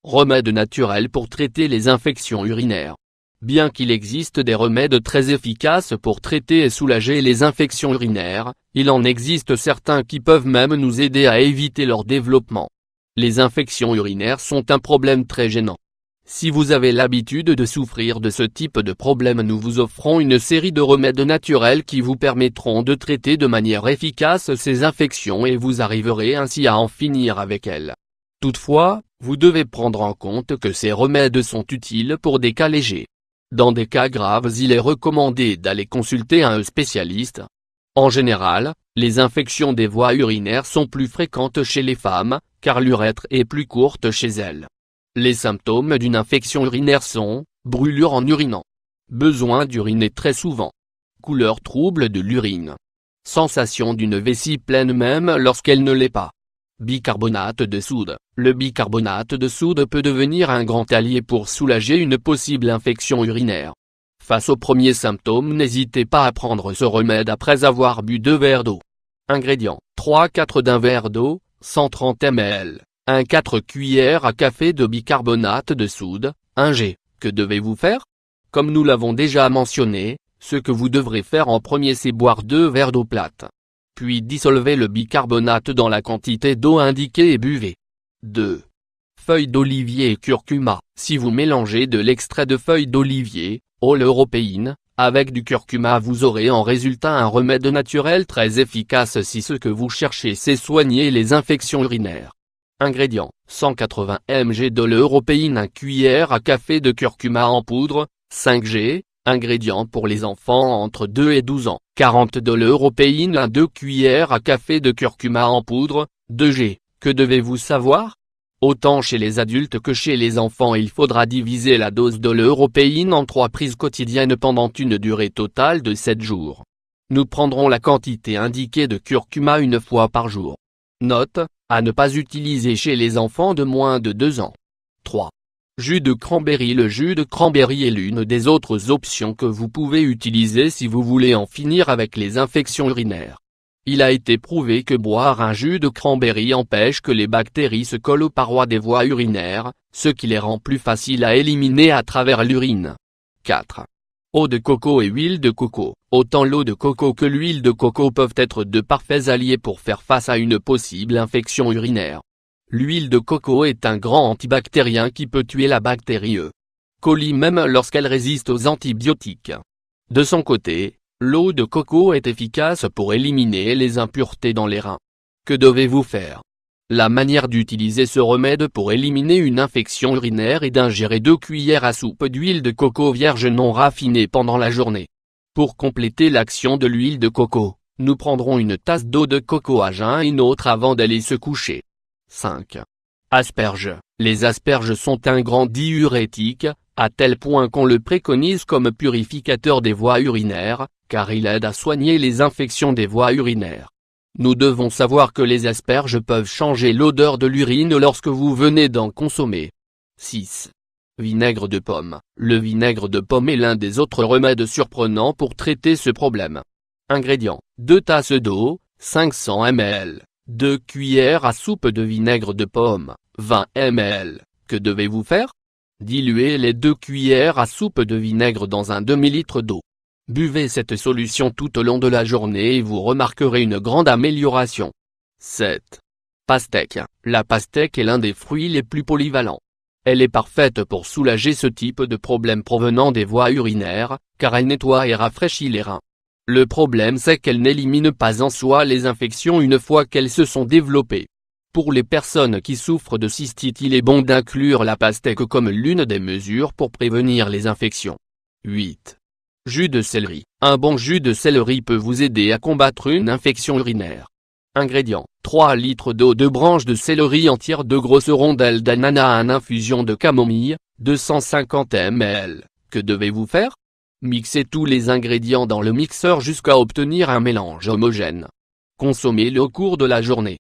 Remède naturel pour traiter les infections urinaires. Bien qu'il existe des remèdes très efficaces pour traiter et soulager les infections urinaires, il en existe certains qui peuvent même nous aider à éviter leur développement. Les infections urinaires sont un problème très gênant. Si vous avez l'habitude de souffrir de ce type de problème, nous vous offrons une série de remèdes naturels qui vous permettront de traiter de manière efficace ces infections et vous arriverez ainsi à en finir avec elles. Toutefois, vous devez prendre en compte que ces remèdes sont utiles pour des cas légers. Dans des cas graves, il est recommandé d'aller consulter un spécialiste. En général, les infections des voies urinaires sont plus fréquentes chez les femmes, car l'urètre est plus courte chez elles. Les symptômes d'une infection urinaire sont brûlure en urinant, besoin d'uriner très souvent, couleur trouble de l'urine, sensation d'une vessie pleine même lorsqu'elle ne l'est pas. Bicarbonate de soude. Le bicarbonate de soude peut devenir un grand allié pour soulager une possible infection urinaire. Face aux premiers symptômes, n'hésitez pas à prendre ce remède après avoir bu 2 verres d'eau. Ingrédients: 3/4 d'un verre d'eau, 130 ml, 1/4 cuillère à café de bicarbonate de soude, 1 g. Que devez-vous faire? Comme nous l'avons déjà mentionné, ce que vous devrez faire en premier c'est boire 2 verres d'eau plate. Puis dissolvez le bicarbonate dans la quantité d'eau indiquée et buvez. 2. Feuilles d'olivier et curcuma. Si vous mélangez de l'extrait de feuilles d'olivier, européine, avec du curcuma, vous aurez en résultat un remède naturel très efficace si ce que vous cherchez c'est soigner les infections urinaires. Ingrédients: 180 mg d'européine, 1 cuillère à café de curcuma en poudre, 5 g. Ingrédients pour les enfants entre 2 et 12 ans: 40 d'européine, 2 cuillères à café de curcuma en poudre, 2 g. Que devez-vous savoir? Autant chez les adultes que chez les enfants, il faudra diviser la dose de l'européine en 3 prises quotidiennes pendant une durée totale de 7 jours. Nous prendrons la quantité indiquée de curcuma 1 fois par jour. Note: à ne pas utiliser chez les enfants de moins de 2 ans. 3. Jus de cranberry. Le jus de cranberry est l'une des autres options que vous pouvez utiliser si vous voulez en finir avec les infections urinaires. Il a été prouvé que boire un jus de cranberry empêche que les bactéries se collent aux parois des voies urinaires, ce qui les rend plus faciles à éliminer à travers l'urine. 4. Eau de coco et huile de coco. Autant l'eau de coco que l'huile de coco peuvent être de parfaits alliés pour faire face à une possible infection urinaire. L'huile de coco est un grand antibactérien qui peut tuer la bactérie E. coli même lorsqu'elle résiste aux antibiotiques. De son côté, l'eau de coco est efficace pour éliminer les impuretés dans les reins. Que devez-vous faire? La manière d'utiliser ce remède pour éliminer une infection urinaire est d'ingérer 2 cuillères à soupe d'huile de coco vierge non raffinée pendant la journée. Pour compléter l'action de l'huile de coco, nous prendrons une tasse d'eau de coco à jeun et une autre avant d'aller se coucher. 5. Asperges. Les asperges sont un grand diurétique, à tel point qu'on le préconise comme purificateur des voies urinaires, car il aide à soigner les infections des voies urinaires. Nous devons savoir que les asperges peuvent changer l'odeur de l'urine lorsque vous venez d'en consommer. 6. Vinaigre de pomme. Le vinaigre de pomme est l'un des autres remèdes surprenants pour traiter ce problème. Ingrédients: 2 tasses d'eau, 500 ml, 2 cuillères à soupe de vinaigre de pomme, 20 ml. Que devez-vous faire? Diluez les 2 cuillères à soupe de vinaigre dans un demi-litre d'eau. Buvez cette solution tout au long de la journée et vous remarquerez une grande amélioration. 7. Pastèque. La pastèque est l'un des fruits les plus polyvalents. Elle est parfaite pour soulager ce type de problème provenant des voies urinaires, car elle nettoie et rafraîchit les reins. Le problème c'est qu'elle n'élimine pas en soi les infections une fois qu'elles se sont développées. Pour les personnes qui souffrent de cystite, il est bon d'inclure la pastèque comme l'une des mesures pour prévenir les infections. 8. Jus de céleri. Un bon jus de céleri peut vous aider à combattre une infection urinaire. Ingrédients: 3 litres d'eau, 2 branches de céleri entières, 2 grosses rondelles d'ananas, 1 infusion de camomille, 250 ml. Que devez-vous faire? Mixez tous les ingrédients dans le mixeur jusqu'à obtenir un mélange homogène. Consommez-le au cours de la journée.